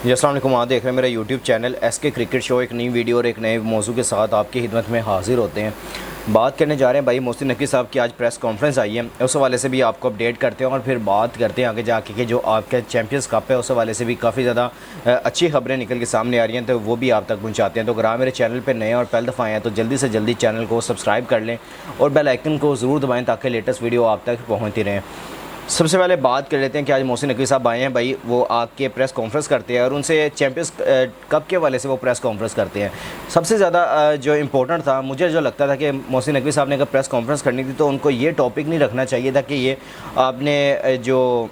जी अस्सलाम वालेकुम। आप देख रहे हैं मेरा YouTube channel SK cricket show. एक नई वीडियो और एक नए मौजू के साथ आपकी खिदमत में हाजिर होते हैं। बात करने जा रहे हैं भाई मोहसिन नकवी साहब की आज प्रेस कॉन्फ्रेंस आई है, उस हवाले से भी आपको अपडेट करते हैं और फिर बात करते हैं आगे जाके कि जो आपके चैम्पियंस कप है उस हवाले से भी काफ़ी ज़्यादा अच्छी खबरें निकल के सामने आ रही हैं, तो वो भी आप तक पहुँचाते हैं। तो अगर आप मेरे चैनल पर नए हैं और पहली दफ़ा आए हैं तो जल्दी से जल्दी चैनल को सब्सक्राइब कर लें और बेल आइकन को ज़रूर दबाएँ ताकि लेटेस्ट वीडियो आप तक पहुँचती रहें। सबसे पहले बात कर लेते हैं कि आज मोहसिन नकवी साहब आए हैं भाई, वो आके प्रेस कॉन्फ्रेंस करते हैं और उनसे चैम्पियंस कप के वाले से वो प्रेस कॉन्फ्रेंस करते हैं। सबसे ज़्यादा जो इम्पोर्टेंट था, मुझे जो लगता था कि मोहसिन नकवी साहब ने अगर प्रेस कॉन्फ्रेंस करनी थी तो उनको ये टॉपिक नहीं रखना चाहिए था कि ये आपने जो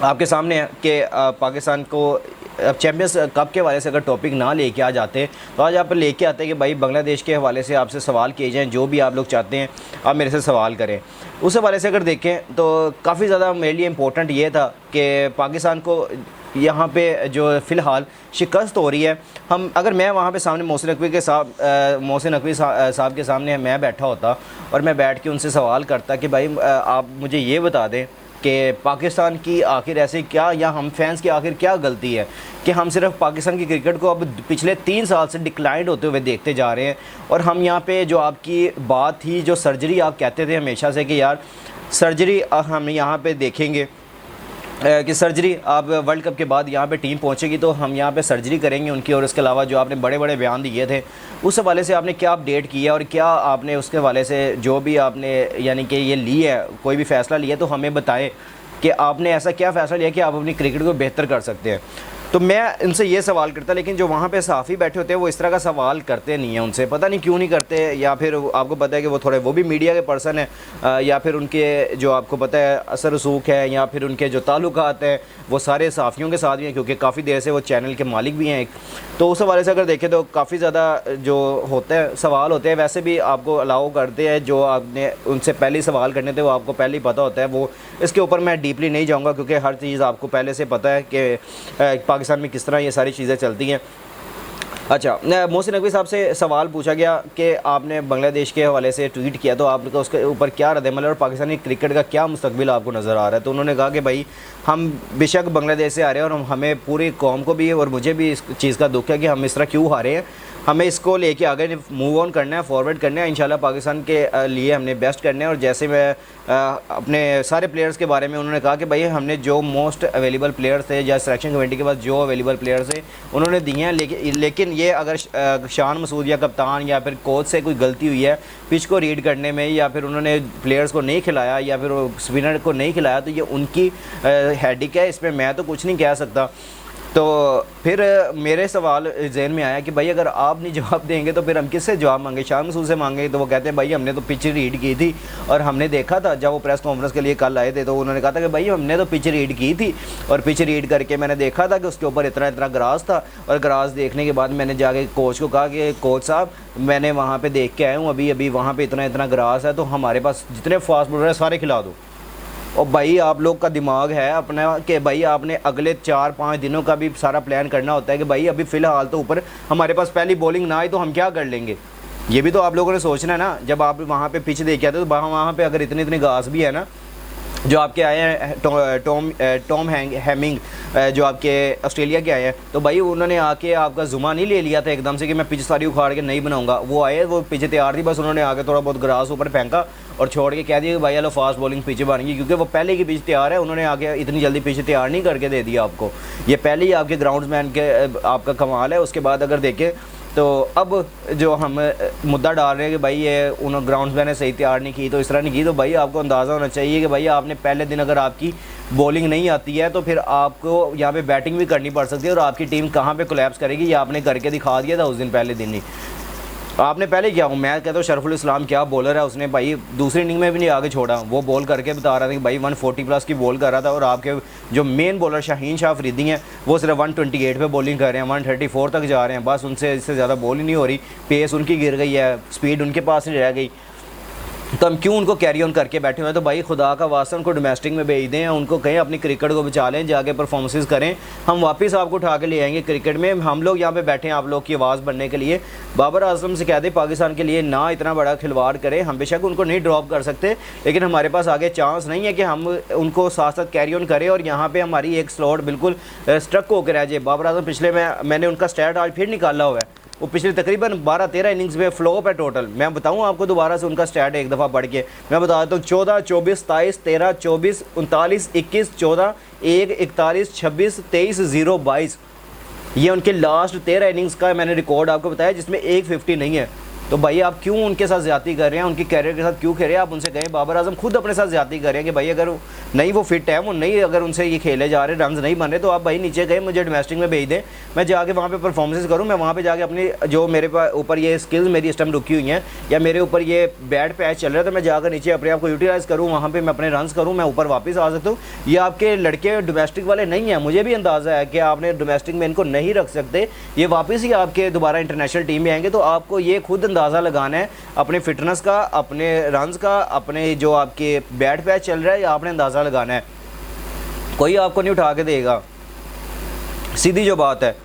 आपके सामने कि पाकिस्तान को अब चैम्पियंस कप के हवाले से अगर टॉपिक ना लेके आ जाते तो आज आप लेके आते कि भाई बांग्लादेश के हवाले से आपसे सवाल किए जाएँ, जो भी आप लोग चाहते हैं आप मेरे से सवाल करें। उस हवाले से अगर देखें तो काफ़ी ज़्यादा मेरे लिए इम्पोर्टेंट ये था कि पाकिस्तान को यहाँ पे जो फ़िलहाल शिकस्त हो रही है, हम अगर मैं वहाँ पे सामने मोहसिन नकवी साहब के सामने मैं बैठा होता और मैं बैठ के उनसे सवाल करता कि भाई आप मुझे ये बता दें कि पाकिस्तान की आखिर ऐसे क्या, या हम फैंस की आखिर क्या गलती है कि हम सिर्फ पाकिस्तान की क्रिकेट को अब पिछले 3 साल से डिक्लाइंड होते हुए देखते जा रहे हैं। और हम यहाँ पे जो आपकी बात थी, जो सर्जरी आप कहते थे हमेशा से कि यार सर्जरी हम यहाँ पे देखेंगे कि सर्जरी आप वर्ल्ड कप के बाद यहाँ पे टीम पहुँचेगी तो हम यहाँ पे सर्जरी करेंगे उनकी, और इसके अलावा जो आपने बड़े बड़े बयान दिए थे उस हवाले से आपने क्या अपडेट किया और क्या आपने उसके हवाले से जो भी आपने यानी कि ये ली है, कोई भी फ़ैसला लिया तो हमें बताएं कि आपने ऐसा क्या फ़ैसला लिया कि आप अपनी क्रिकेट को बेहतर कर सकते हैं। तो मैं इनसे ये सवाल करता, लेकिन जो वहाँ पे सहाफ़ी बैठे होते हैं वो इस तरह का सवाल करते नहीं हैं, उनसे पता नहीं क्यों नहीं करते, या फिर आपको पता है कि वो थोड़े वो भी मीडिया के पर्सन है, या फिर उनके जो आपको पता है असर रसूख है, या फिर उनके जो ताल्लुकात हैं वो सारे सहाफ़ियों के साथ भी हैं, क्योंकि काफ़ी देर से वो चैनल के मालिक भी हैं एक। तो उस हवाले से अगर देखें तो काफ़ी ज़्यादा जो होता है सवाल होते हैं, वैसे भी आपको अलाउ करते हैं, जो आपने उनसे पहले सवाल करने थे वो आपको पहले ही पता होता है। वो इसके ऊपर मैं डीपली नहीं जाऊँगा क्योंकि हर चीज़ आपको पहले से पता है कि पाकिस्तान में किस तरह ये सारी चीज़ें चलती हैं। अच्छा, मोहसिन नकवी साहब से सवाल पूछा गया कि आपने बांग्लादेश के हवाले से ट्वीट किया तो आपका उसके ऊपर क्या रद्द-ए-अमल है और पाकिस्तानी क्रिकेट का क्या मुस्तकबिल आपको नज़र आ रहा है। तो उन्होंने कहा कि भाई हम बेशक बांग्लादेश से आ रहे हैं और हमें पूरी कौम को भी और मुझे भी इस चीज़ का दुख है कि हम इस तरह क्यों हारे हैं। हमें इसको लेके आगे मूव ऑन करना है, फॉरवर्ड करना है, इंशाल्लाह पाकिस्तान के लिए हमने बेस्ट करना है। और जैसे मैं अपने सारे प्लेयर्स के बारे में उन्होंने कहा कि भाई हमने जो मोस्ट अवेलेबल प्लेयर्स थे या सिलेक्शन कमेटी के पास जो अवेलेबल प्लेयर्स थे उन्होंने दिए हैं, लेकिन ये अगर शान मसूद या कप्तान या फिर कोच से कोई गलती हुई है पिच को रीड करने में, या फिर उन्होंने प्लेयर्स को नहीं खिलाया या फिर स्पिनर को नहीं खिलाया, तो ये उनकी हेडेक है, इसमें मैं तो कुछ नहीं कह सकता। तो फिर मेरे सवाल जहन में आया कि भाई अगर आप नहीं जवाब देंगे तो फिर हम किससे जवाब मांगे, शान मसूद से मांगे। तो वो कहते हैं भाई हमने तो पिच रीड की थी और हमने देखा था जब वो प्रेस कॉन्फ्रेंस के लिए कल आए थे तो उन्होंने कहा था कि भाई हमने तो पिच रीड की थी और पिच रीड करके मैंने देखा था कि उसके ऊपर इतना इतना ग्रास था, और ग्रास देखने के बाद मैंने जाके कोच को कहा कि कोच साहब मैंने वहाँ पर देख के आया हूँ, अभी वहाँ पर इतना इतना ग्रास है, तो हमारे पास जितने फास्ट बॉलर हैं सारे खिला दो। और भाई आप लोग का दिमाग है अपना कि भाई आपने अगले 4-5 दिनों का भी सारा प्लान करना होता है कि भाई अभी फ़िलहाल तो ऊपर हमारे पास पहली बॉलिंग ना आई तो हम क्या कर लेंगे, ये भी तो आप लोगों ने सोचना है ना। जब आप वहाँ पे पिच देख के आते तो वहाँ पे अगर इतनी इतनी घास भी है ना, जो आपके आए हैं टॉम हैमिंग जो आपके ऑस्ट्रेलिया के आए हैं, तो भाई उन्होंने आके आपका जुमा नहीं ले लिया था एकदम से कि मैं पिच सारी उखाड़ के नहीं बनाऊंगा। वो आए, वो पिच तैयार थी, बस उन्होंने आके थोड़ा बहुत ग्रास ऊपर फेंका और छोड़ के कह दिया कि भाई हेलो फास्ट बॉलिंग पिच बन गई, क्योंकि वो पहले की पिच तैयार है, उन्होंने आके इतनी जल्दी पिच तैयार नहीं करके दे दिया आपको। ये पहले ही आपके ग्राउंड्समैन के आपका कमाल है। उसके बाद अगर देखें तो अब जो हम मुद्दा डाल रहे हैं कि भाई ये उन ग्राउंड्समैन ने सही तैयार नहीं की, तो इस तरह नहीं की, तो भाई आपको अंदाज़ा होना चाहिए कि भाई आपने पहले दिन अगर आपकी बॉलिंग नहीं आती है तो फिर आपको यहाँ पे बैटिंग भी करनी पड़ सकती है और आपकी टीम कहाँ पे कोलैप्स करेगी ये आपने करके दिखा दिया था उस दिन पहले दिन ही। आपने पहले क्या हूँ, मैं कहता हूँ शरफुल इस्लाम क्या बॉलर है, उसने भाई दूसरी इनिंग में भी नहीं आगे छोड़ा, वो बॉल करके बता रहा था कि भाई 140 प्लस की बॉल कर रहा था, और आपके जो मेन बॉलर शाहीन शाह अफरीदी हैं वो सिर्फ 128 पे बॉलिंग कर रहे हैं, 134 तक जा रहे हैं, बस उनसे इससे ज़्यादा बॉल ही नहीं हो रही, पेस उनकी गिर गई है, स्पीड उनके पास नहीं रह गई। तो हम क्यों उनको कैरी ऑन करके बैठे हुए हैं। तो भाई खुदा का वास्ता उनको डोमेस्टिक में भेज दें, उनको कहें अपनी क्रिकेट को बचा लें, जाके परफॉर्मेंसेस करें, हम वापस आपको उठा के ले आएंगे क्रिकेट में। हम लोग यहाँ पे बैठे हैं आप लोग की आवाज़ बनने के लिए। बाबर आजम से कह दें पाकिस्तान के लिए ना इतना बड़ा खिलवाड़ करें, हम बेशक उनको नहीं ड्रॉप कर सकते, लेकिन हमारे पास आगे चांस नहीं है कि हम उनको साथ साथ कैरी ऑन करें और यहाँ पर हमारी एक स्लॉट बिल्कुल स्ट्रक होकर रह जाए। बाबर आजम पिछले मैंने उनका स्टैट आज फिर निकाला हुआ है, वो पिछले तकरीबन 12-13 इनिंग्स में फ्लॉप है टोटल। मैं बताऊं आपको दोबारा से उनका स्टैट एक दफ़ा पढ़ के मैं बता देता हूँ। 14, 24, 27, 13, 24, 39, 21, 14, 1, 41, 26, 23, 0, 22, ये उनके लास्ट 13 इनिंग्स का मैंने रिकॉर्ड आपको बताया, जिसमें एक 50 नहीं है। तो भाई आप क्यों उनके साथ ज़्यादती कर रहे हैं, उनके कैरियर के साथ क्यों खेल रहे हैं। आप उनसे कहें, बाबर आजम खुद अपने साथ ज़्यादती कर रहे हैं कि भाई अगर नहीं वो फिट है, वो नहीं, अगर उनसे ये खेले जा रहे, रन्स नहीं बन रहे, तो आप भाई नीचे गए मुझे डोमेस्टिक में भेज दें, मैं जाके वहाँ पे परफॉर्मेंसेस करूँ, मैं वहाँ पे जाके अपनी जो मेरे ऊपर ये स्किल्स मेरी इस टाइम रुकी हुई हैं या मेरे ऊपर ये बैड पैच चल रहा है, तो मैं जाकर नीचे अपने आप को यूटिलाइज़ करूँ, वहाँ पर मैं अपने रन्स करूँ, मैं ऊपर वापस आ सकता हूँ। ये आपके लड़के डोमेस्टिक वाले नहीं हैं, मुझे भी अंदाज़ा है कि आपने डोमेस्टिक में इनको नहीं रख सकते, ये वापस ही आपके दोबारा इंटरनेशनल टीम में आएंगे। तो आपको ये खुद अंदाज़ा लगाना है अपने फिटनेस का, अपने रन्स का, अपने जो आपके बैट पैच चल रहा है, या आपने अंदाज़ा लगाना है। कोई आपको नहीं उठा के देगा, सीधी जो बात है,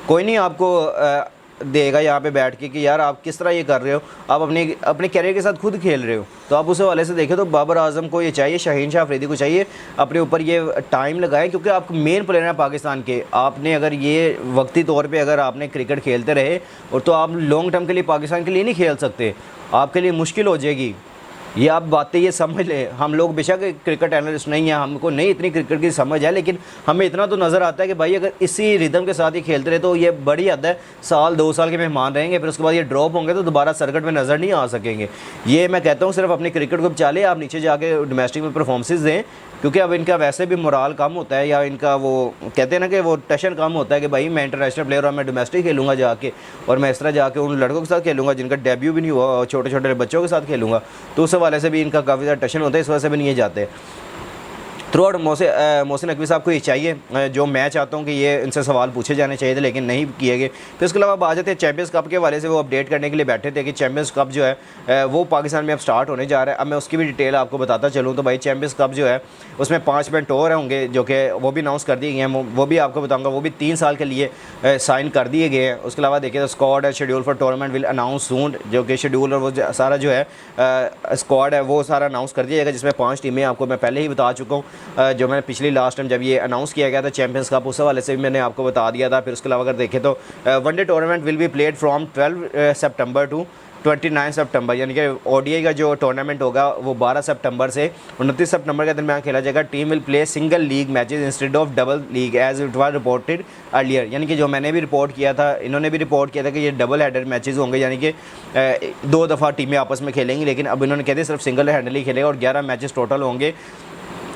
कोई नहीं आपको देगा यहाँ पे बैठ के कि यार आप किस तरह ये कर रहे हो, आप अपने कैरियर के साथ खुद खेल रहे हो। तो आप उस हवाले से देखें तो बाबर आजम को ये चाहिए, शाहीन शाह अफरीदी को चाहिए अपने ऊपर ये टाइम लगाएं, क्योंकि आप मेन प्लेयर हैं पाकिस्तान के। आपने अगर ये वक्ती तौर पे अगर आपने क्रिकेट खेलते रहे और तो आप लॉन्ग टर्म के लिए पाकिस्तान के लिए नहीं खेल सकते, आपके लिए मुश्किल हो जाएगी। ये आप बातें ये समझ लें। हम लोग बेशक क्रिकेट एनालिस्ट नहीं हैं, हमको नहीं इतनी क्रिकेट की समझ है, लेकिन हमें इतना तो नज़र आता है कि भाई अगर इसी रिदम के साथ ही खेलते रहे तो ये बड़ी हद है, साल 2 साल के मेहमान रहेंगे, फिर उसके बाद ये ड्रॉप होंगे तो दोबारा सर्किट में नज़र नहीं आ सकेंगे। ये मैं कहता हूँ सिर्फ अपनी क्रिकेट को बचा ले, आप नीचे जाके डोमेस्टिक में परफॉर्मेंसेस दें, क्योंकि अब इनका वैसे भी मोराल कम होता है, या इनका वो कहते हैं ना कि वो टशन कम होता है कि भाई मैं इंटरनेशनल प्लेयर और मैं डोमेस्टिक खेलूँगा जाके, और मैं इस तरह जाके उन लड़कों के साथ खेलूँगा जिनका डेब्यू भी नहीं हुआ, और छोटे छोटे बच्चों के साथ खेलूँगा। तो उस हवाले से भी इनका काफ़ी ज़्यादा टशन होता है, इस वजह से भी नहीं जाते। थ्रू आउट मोहसिन नकवी साहब को ये चाहिए, जो मैं चाहता हूँ कि ये इनसे सवाल पूछे जाने चाहिए थे, लेकिन नहीं किए गए। फिर उसके अलावा आ जाते हैं चैम्पियंस कप के हवाले से, वो अपडेट करने के लिए बैठे थे कि चैम्पियंस कप जो है वो पाकिस्तान में अब स्टार्ट होने जा रहा है। अब मैं उसकी भी डिटेल आपको बताता चलूँ तो भाई चैम्पियंस कप जो है उसमें 5 इवेंट और होंगे, जो कि वो भी अनाउंस कर दिए गए हैं, वो भी आपको बताऊँगा, वो भी 3 साल के लिए साइन कर दिए गए हैं। उसके अलावा देखिए तो स्क्वाड है, schedule for tournament will announce सून, जो कि शेड्यूल और वो सारा जो है स्क्वाड है वो सारा अनाउंस कर दिया जाएगा, जिसमें 5 टीमें आपको मैं पहले ही बता चुका हूँ। जो मैं लास्ट टाइम जब ये अनाउंस किया गया था चैंपियंस कप, उस हवाले से भी मैंने आपको बता दिया था। फिर उसके अलावा अगर देखें तो one day tournament will be played from 12 September to 29 September, यानी कि ओडीआई का जो टूर्नामेंट होगा वो 12 सितंबर से 29 सितंबर के दरमियान खेला जाएगा। Team will play single league matches instead of double league as it was reported earlier, यानी कि जो मैंने भी रिपोर्ट किया था, इन्होंने भी रिपोर्ट किया था कि ये डबल हेडर मैचेस होंगे, यानी कि 2 दफ़ा टीमें आपस में खेलेंगी, लेकिन अब इन्होंने कह दिया सिर्फ सिंगल हैंडल ही खेलेगा और 11 मैचेस टोटल होंगे,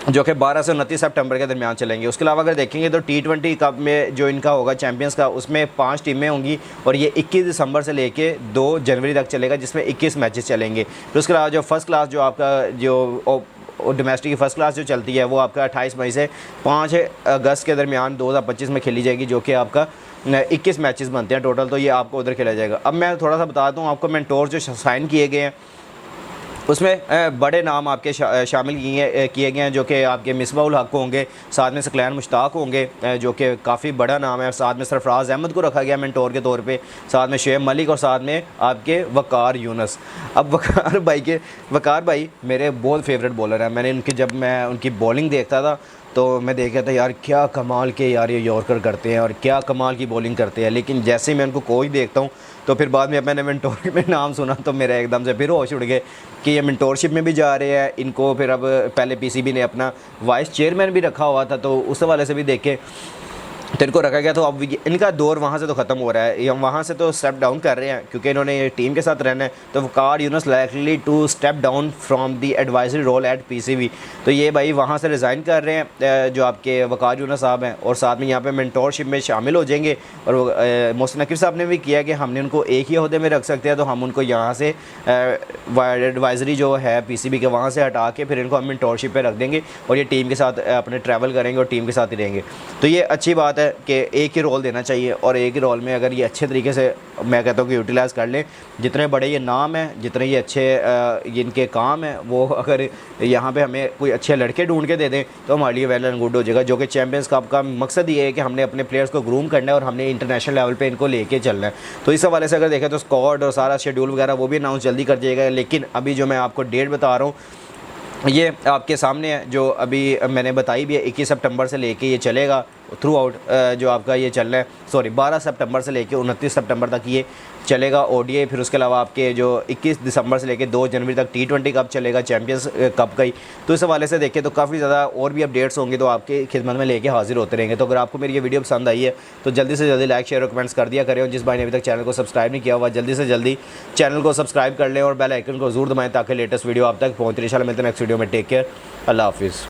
जो कि 12 से 29 सितंबर के दरमियान चलेंगे। उसके अलावा अगर देखेंगे तो T20 कप में जो इनका होगा चैंपियंस का, उसमें 5 टीमें होंगी और ये 21 दिसंबर से लेके 2 जनवरी तक चलेगा, जिसमें 21 मैचेस चलेंगे। फिर उसके अलावा जो फर्स्ट क्लास जो आपका जो डोमेस्टिक की फ़र्स्ट क्लास जो चलती है वो आपका 28 मई से 5 अगस्त के दरमियान 2025 में खेली जाएगी, जो कि आपका 21 मैचेस बनते हैं टोटल, तो ये आपको उधर खेला जाएगा। अब मैं थोड़ा सा बता दूँ आपको, मेंटोर जो साइन किए गए हैं उसमें बड़े नाम आपके शामिल किए गए हैं, जो कि आपके मिसबाउल हक होंगे, साथ में सकलैन मुश्ताक होंगे, जो कि काफ़ी बड़ा नाम है। साथ में सरफराज अहमद को रखा गया मेंटोर के तौर पे, साथ में शुएब मलिक और साथ में आपके वकार यूनस। अब वकार भाई मेरे बहुत फेवरेट बॉलर हैं। मैंने जब मैं उनकी बॉलिंग देखता था तो मैं देख रहा था यार क्या कमाल के यार ये यॉर्कर करते हैं और क्या कमाल की बॉलिंग करते हैं, लेकिन जैसे ही मैं उनको कोच देखता हूँ तो फिर बाद में मैंने मेंटोर में नाम सुना तो मेरा एकदम से फिर होश उड़ गए कि ये मेंटोरशिप में भी जा रहे हैं। इनको फिर अब पहले पीसीबी ने अपना वाइस चेयरमैन भी रखा हुआ था, तो उस हवाले से भी देखे तो इनको रखा गया। तो अब इनका दौर वहाँ से तो ख़त्म हो रहा है, हम वहाँ से तो स्टेप डाउन कर रहे हैं क्योंकि इन्होंने टीम के साथ रहना है। तो Waqar Younis likely to step down from the advisory role at PCB, तो ये भाई वहाँ से रिज़ाइन कर रहे हैं जो आपके वकार यूनस साहब हैं, और साथ में यहाँ पे मेंटोरशिप में शामिल हो जाएंगे। और मोहसिन नकीब साहब ने भी किया कि हमने उनको एक ही अहदे में रख सकते हैं, तो हम उनको यहाँ से एडवाइजरी जो है पीसीबी के वहाँ से हटा के फिर इनको हम मेंटोरशिप पे रख देंगे और ये टीम के साथ अपने ट्रैवल करेंगे और टीम के साथ ही रहेंगे। तो ये अच्छी बात है। है कि एक ही रोल देना चाहिए, और एक ही रोल में अगर ये अच्छे तरीके से मैं कहता हूँ कि यूटिलाइज़ कर लें, जितने बड़े ये नाम हैं, जितने ये अच्छे इनके काम हैं, वो अगर यहाँ पे हमें कोई अच्छे लड़के ढूंढ के दे दें तो हमारे लिए वेल एंड गुड हो जाएगा। जो कि चैम्पियंस कप का मकसद ये है कि हमने अपने प्लेयर्स को ग्रूम करना है और हमने इंटरनेशनल लेवल पे इनको लेके चलना है। तो इस हवाले से अगर देखें तो स्क्वाड और सारा शेड्यूल वगैरह वो भी अनाउंस जल्दी कर जाएगा। लेकिन अभी जो मैं आपको डेट बता रहा हूँ ये आपके सामने है, जो अभी मैंने बताई भी है। 21 सितंबर से लेके ये चलेगा थ्रू आउट, जो आपका ये चल रहा है, सॉरी 12 सितंबर से लेके 29 सितंबर तक ये चलेगा ओडीआई। फिर उसके अलावा आपके जो 21 दिसंबर से लेके 2 जनवरी तक T20 कप चलेगा, चैम्पियंस कप का ही। तो इस हवाले से देखें तो काफ़ी ज़्यादा और भी अपडेट्स होंगे तो आपके खिदमत में लेके हाजिर होते रहेंगे। तो अगर आपको मेरी ये वीडियो पसंद आई है तो जल्दी से जल्दी लाइक शेयर और कमेंट्स कर दिया करें, और जिस भाई ने अभी तक चैनल को सब्सक्राइब नहीं किया हुआ जल्दी से जल्दी चैनल को सब्सक्राइब कर लें और बेल आइकन को ज़रूर दबाएँ ताकि लेटेस्ट वीडियो आप तक पहुँचे। इंशाल्लाह मिलते हैं नेक्स्ट वीडियो में। टेक केयर, अल्लाह हाफिज़।